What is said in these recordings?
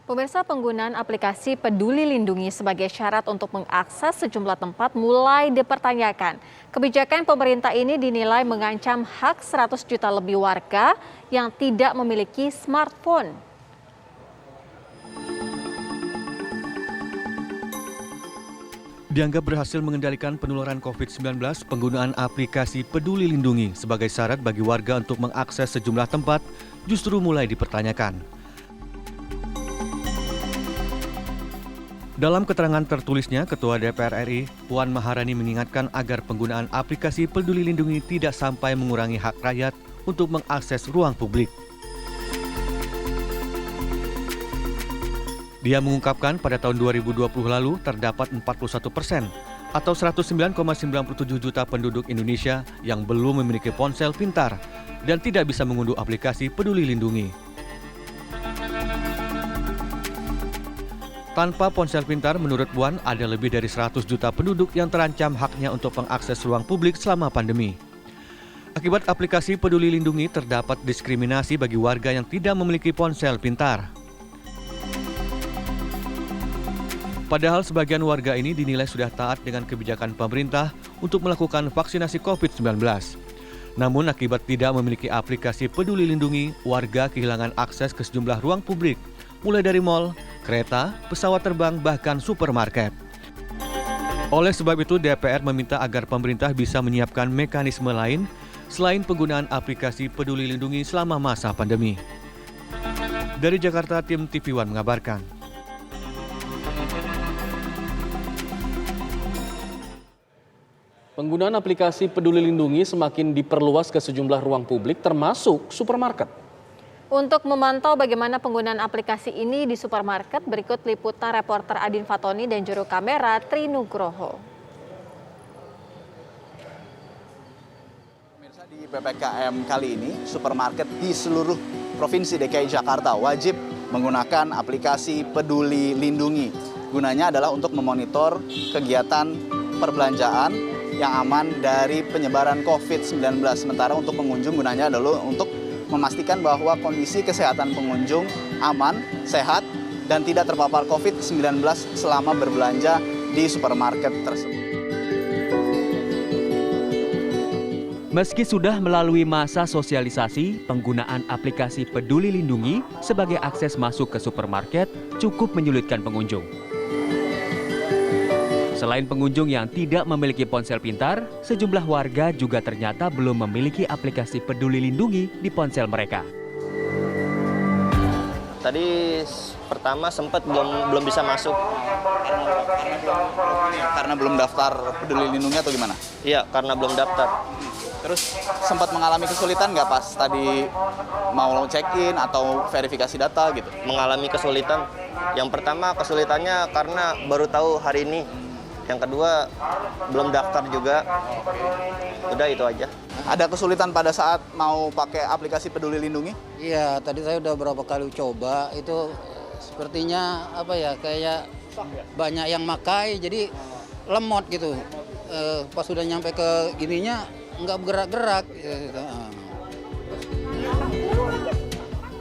Pemirsa, penggunaan aplikasi Peduli Lindungi sebagai syarat untuk mengakses sejumlah tempat mulai dipertanyakan. Kebijakan pemerintah ini dinilai mengancam hak 100 juta lebih warga yang tidak memiliki smartphone. Dianggap berhasil mengendalikan penularan COVID-19, penggunaan aplikasi Peduli Lindungi sebagai syarat bagi warga untuk mengakses sejumlah tempat justru mulai dipertanyakan. Dalam keterangan tertulisnya, Ketua DPR RI, Puan Maharani mengingatkan agar penggunaan aplikasi Peduli Lindungi tidak sampai mengurangi hak rakyat untuk mengakses ruang publik. Dia mengungkapkan pada tahun 2020 lalu terdapat 41% atau 109,97 juta penduduk Indonesia yang belum memiliki ponsel pintar dan tidak bisa mengunduh aplikasi Peduli Lindungi. Tanpa ponsel pintar, menurut Puan, ada lebih dari 100 juta penduduk yang terancam haknya untuk mengakses ruang publik selama pandemi. Akibat aplikasi Peduli Lindungi, terdapat diskriminasi bagi warga yang tidak memiliki ponsel pintar. Padahal sebagian warga ini dinilai sudah taat dengan kebijakan pemerintah untuk melakukan vaksinasi COVID-19. Namun akibat tidak memiliki aplikasi Peduli Lindungi, warga kehilangan akses ke sejumlah ruang publik, mulai dari mal, kereta, pesawat terbang, bahkan supermarket. Oleh sebab itu, DPR meminta agar pemerintah bisa menyiapkan mekanisme lain selain penggunaan aplikasi Peduli Lindungi selama masa pandemi. Dari Jakarta, tim TV One mengabarkan. Penggunaan aplikasi Peduli Lindungi semakin diperluas ke sejumlah ruang publik termasuk supermarket. Untuk memantau bagaimana penggunaan aplikasi ini di supermarket, berikut liputan reporter Adin Fatoni dan juru kamera Tri Nugroho. Pemirsa, di PPKM kali ini, supermarket di seluruh Provinsi DKI Jakarta wajib menggunakan aplikasi Peduli Lindungi. Gunanya adalah untuk memonitor kegiatan perbelanjaan yang aman dari penyebaran COVID-19. Sementara untuk pengunjung gunanya adalah untuk memastikan bahwa kondisi kesehatan pengunjung aman, sehat, dan tidak terpapar COVID-19 selama berbelanja di supermarket tersebut. Meski sudah melalui masa sosialisasi, penggunaan aplikasi Peduli Lindungi sebagai akses masuk ke supermarket cukup menyulitkan pengunjung. Selain pengunjung yang tidak memiliki ponsel pintar, sejumlah warga juga ternyata belum memiliki aplikasi Peduli Lindungi di ponsel mereka. Tadi pertama sempat belum bisa masuk. Karena belum daftar Peduli Lindungi atau gimana? Iya, karena belum daftar. Terus sempat mengalami kesulitan nggak pas tadi mau check-in atau verifikasi data gitu? Mengalami kesulitan. Yang pertama kesulitannya karena baru tahu hari ini. Yang kedua, belum daftar juga. Udah itu aja. Ada kesulitan pada saat mau pakai aplikasi Peduli Lindungi? Iya, tadi saya udah berapa kali coba, itu sepertinya kayak banyak yang makai, jadi lemot gitu. Pas sudah nyampe ke gininya, nggak bergerak-gerak.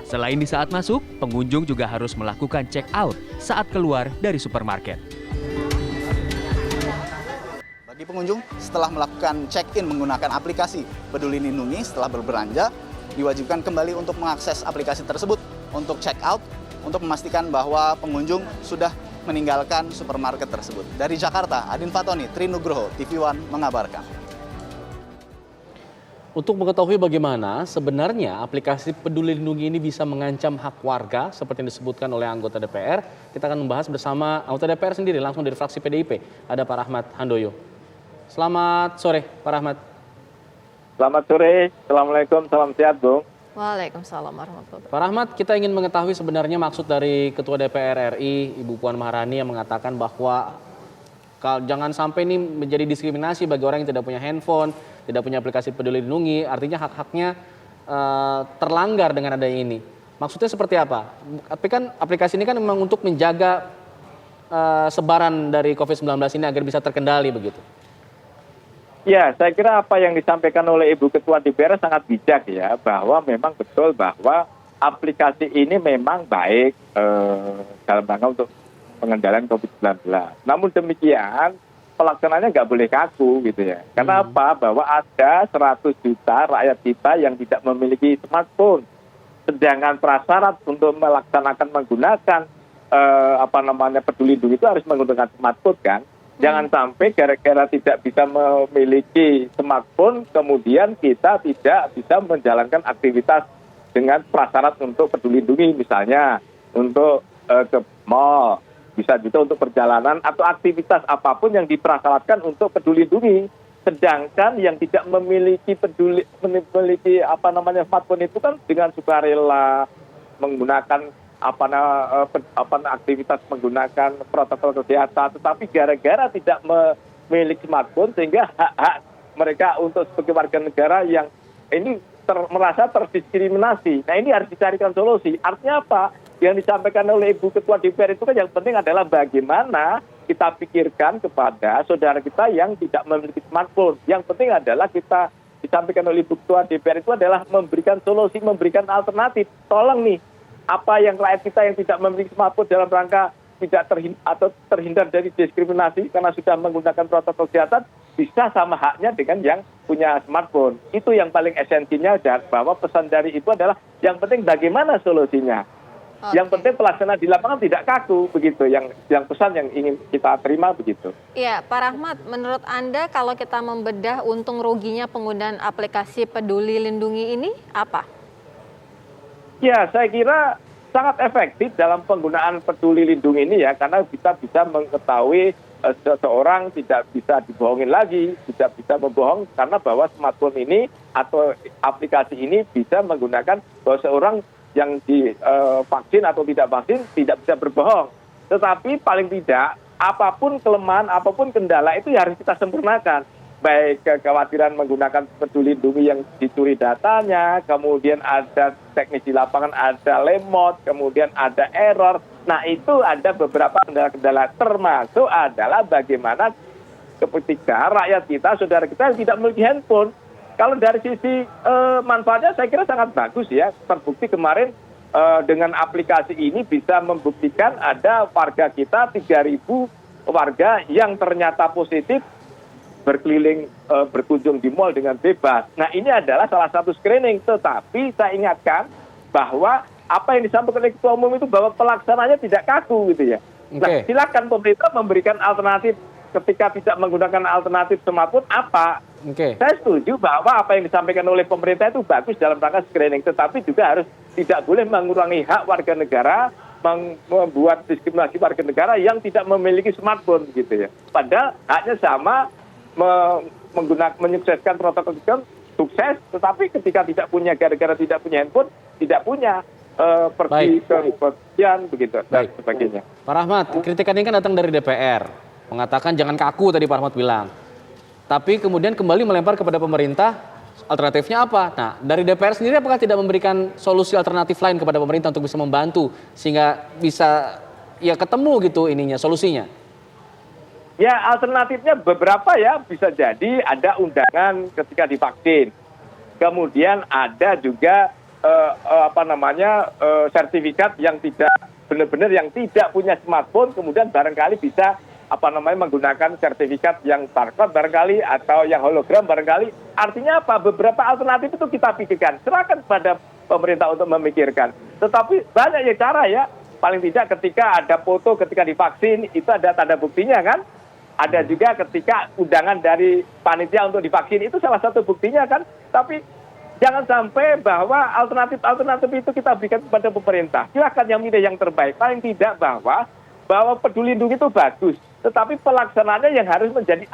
Selain di saat masuk, pengunjung juga harus melakukan check out saat keluar dari supermarket. Bagi pengunjung, setelah melakukan check-in menggunakan aplikasi Peduli Lindungi setelah berbelanja, diwajibkan kembali untuk mengakses aplikasi tersebut untuk check out, untuk memastikan bahwa pengunjung sudah meninggalkan supermarket tersebut. Dari Jakarta, Adin Fatoni, Tri Nugroho, TV One mengabarkan. Untuk mengetahui bagaimana sebenarnya aplikasi Peduli Lindungi ini bisa mengancam hak warga seperti yang disebutkan oleh anggota DPR, kita akan membahas bersama anggota DPR sendiri langsung dari fraksi PDIP, ada Pak Rahmat Handoyo. Selamat sore, Pak Rahmat. Selamat sore, Assalamualaikum, salam sehat, Bung. Waalaikumsalam warahmatullahi wabarakatuh. Pak Rahmat, kita ingin mengetahui sebenarnya maksud dari Ketua DPR RI, Ibu Puan Maharani yang mengatakan bahwa jangan sampai ini menjadi diskriminasi bagi orang yang tidak punya handphone, tidak punya aplikasi Peduli Lindungi, artinya hak-haknya terlanggar dengan adanya ini. Maksudnya seperti apa? Tapi kan aplikasi ini kan memang untuk menjaga sebaran dari COVID-19 ini agar bisa terkendali begitu. Ya, saya kira apa yang disampaikan oleh Ibu Ketua DPR sangat bijak ya, bahwa memang betul bahwa aplikasi ini memang baik dalam rangka untuk pengendalian COVID-19. Namun demikian, pelaksanaannya nggak boleh kaku gitu ya. Karena apa? Bahwa ada 100 juta rakyat kita yang tidak memiliki smartphone. Sedangkan prasyarat untuk menggunakan peduli lindungi itu harus menggunakan smartphone kan. Jangan sampai gara-gara tidak bisa memiliki smartphone, kemudian kita tidak bisa menjalankan aktivitas dengan prasyarat untuk peduli lindungi, misalnya untuk ke mall, bisa juga untuk perjalanan atau aktivitas apapun yang diprasyaratkan untuk peduli lindungi. Sedangkan yang tidak memiliki smartphone itu kan dengan sukarela menggunakan aktivitas menggunakan protokol kesehatan, tetapi gara-gara tidak memiliki smartphone sehingga hak-hak mereka untuk sebagai warga negara yang ini merasa terdiskriminasi. Nah, ini harus dicarikan solusi. Artinya apa? Yang disampaikan oleh Ibu Ketua DPR itu kan yang penting adalah bagaimana kita pikirkan kepada saudara kita yang tidak memiliki smartphone. Yang penting adalah kita disampaikan oleh Ibu Ketua DPR itu adalah memberikan solusi, memberikan alternatif. Tolong nih, apa yang rakyat kita yang tidak memiliki smartphone dalam rangka tidak terhindar dari diskriminasi karena sudah menggunakan protokol kesehatan bisa sama haknya dengan yang punya smartphone. Itu yang paling esensinya, dan bahwa pesan dari itu adalah yang penting bagaimana solusinya. Yang penting pelaksanaan di lapangan tidak kaku, begitu. Yang pesan yang ingin kita terima begitu. Iya, Pak Rahmat, menurut Anda kalau kita membedah untung ruginya penggunaan aplikasi Peduli Lindungi ini apa? Ya, saya kira sangat efektif dalam penggunaan peduli lindungi ini ya, karena kita bisa mengetahui seseorang tidak bisa dibohongin lagi, tidak bisa membohong karena bahwa smartphone ini atau aplikasi ini bisa menggunakan bahwa seorang yang divaksin atau tidak vaksin tidak bisa berbohong. Tetapi paling tidak apapun kelemahan, apapun kendala itu ya harus kita sempurnakan. Baik kekhawatiran menggunakan peduli lindungi yang dicuri datanya, kemudian ada teknis di lapangan, ada lemot, kemudian ada error. Nah, itu ada beberapa kendala-kendala, termasuk adalah bagaimana ketika rakyat kita, saudara kita yang tidak memiliki handphone. Kalau dari sisi manfaatnya saya kira sangat bagus ya. Terbukti kemarin dengan aplikasi ini bisa membuktikan ada warga kita 3.000 warga yang ternyata positif berkeliling berkunjung di mal dengan bebas. Nah, ini adalah salah satu screening, tetapi saya ingatkan bahwa apa yang disampaikan oleh Ketua Umum itu bahwa pelaksananya tidak kaku gitu ya. Nah, silakan pemerintah memberikan alternatif ketika tidak menggunakan alternatif smartphone apa. Saya setuju bahwa apa yang disampaikan oleh pemerintah itu bagus dalam rangka screening, tetapi juga harus tidak boleh mengurangi hak warga negara, membuat diskriminasi warga negara yang tidak memiliki smartphone gitu ya. Padahal haknya sama, menyukseskan protokol kesehatan sukses, tetapi ketika tidak punya gara-gara tidak punya handphone, tidak punya pergi ke kepolisian begitu dan sebagainya. Pak Rahmat, kritikan ini kan datang dari DPR, mengatakan jangan kaku tadi Pak Rahmat bilang. Tapi kemudian kembali melempar kepada pemerintah, alternatifnya apa? Nah, dari DPR sendiri apakah tidak memberikan solusi alternatif lain kepada pemerintah untuk bisa membantu sehingga bisa ya ketemu gitu ininya solusinya? Ya, alternatifnya beberapa ya, bisa jadi ada undangan ketika divaksin. Kemudian ada juga sertifikat yang tidak benar-benar yang tidak punya smartphone, kemudian barangkali bisa menggunakan sertifikat yang barcode barangkali atau yang hologram barangkali. Artinya apa? Beberapa alternatif itu kita pikirkan. Serahkan kepada pemerintah untuk memikirkan. Tetapi banyak ya cara ya. Paling tidak ketika ada foto ketika divaksin itu ada tanda buktinya kan. Ada juga ketika undangan dari panitia untuk divaksin, itu salah satu buktinya kan. Tapi jangan sampai bahwa alternatif itu kita berikan kepada pemerintah. Silakan yang milih yang terbaik. Paling tidak bahwa peduli lindungi itu bagus. Tetapi pelaksanaannya yang harus menjadi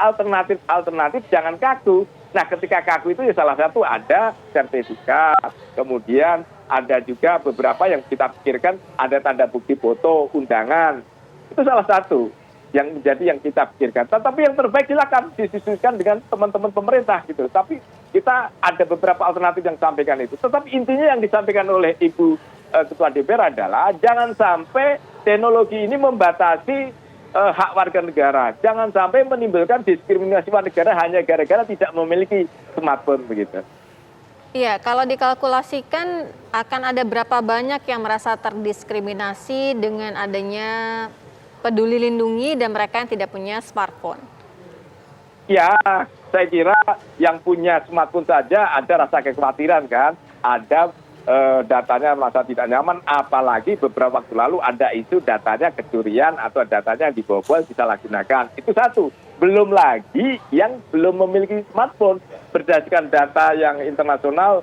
alternatif, jangan kaku. Nah, ketika kaku itu ya salah satu ada sertifikat. Kemudian ada juga beberapa yang kita pikirkan ada tanda bukti foto, undangan. Itu salah satu yang menjadi yang kita pikirkan. Tetapi yang terbaik silakan didiskusikan dengan teman-teman pemerintah gitu. Tapi kita ada beberapa alternatif yang sampaikan itu. Tetapi intinya yang disampaikan oleh Ibu Ketua DPR adalah jangan sampai teknologi ini membatasi hak warga negara. Jangan sampai menimbulkan diskriminasi warga negara hanya gara-gara tidak memiliki smartphone begitu. Iya, kalau dikalkulasikan akan ada berapa banyak yang merasa terdiskriminasi dengan adanya Peduli Lindungi dan mereka yang tidak punya smartphone? Ya, saya kira yang punya smartphone saja ada rasa kekhawatiran kan, ada datanya merasa tidak nyaman, apalagi beberapa waktu lalu ada isu datanya kecurian atau datanya dibobol disalahgunakan. Itu satu. Belum lagi yang belum memiliki smartphone. Berdasarkan data yang internasional,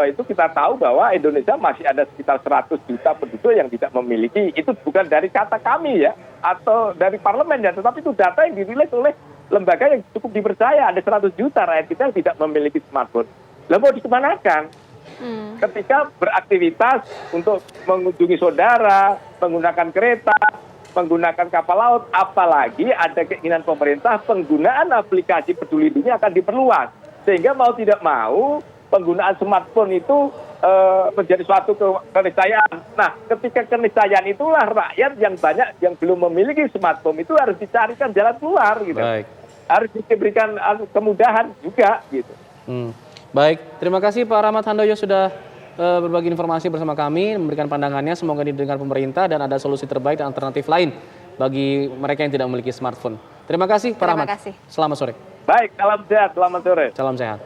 itu kita tahu bahwa Indonesia masih ada sekitar 100 juta penduduk yang tidak memiliki. Itu bukan dari kata kami ya, atau dari parlemen ya, tetapi itu data yang dirilis oleh lembaga yang cukup dipercaya. Ada 100 juta rakyat kita yang tidak memiliki smartphone. Lah mau dikemanakan? Ketika beraktivitas untuk mengunjungi saudara, menggunakan kereta, menggunakan kapal laut, apalagi ada keinginan pemerintah penggunaan aplikasi Peduli Lindungi akan diperluas. Sehingga mau tidak mau penggunaan smartphone itu menjadi suatu keniscayaan. Nah, ketika keniscayaan itulah rakyat yang banyak yang belum memiliki smartphone itu harus dicarikan jalan keluar gitu. Baik. Harus diberikan kemudahan juga gitu. Baik, terima kasih Pak Rahmat Handoyo sudah berbagi informasi bersama kami, memberikan pandangannya, semoga didengar pemerintah dan ada solusi terbaik dan alternatif lain bagi mereka yang tidak memiliki smartphone. Terima kasih Pak Rahmat. Terima kasih. Selamat sore. Baik, salam sehat, selamat sore. Salam sehat.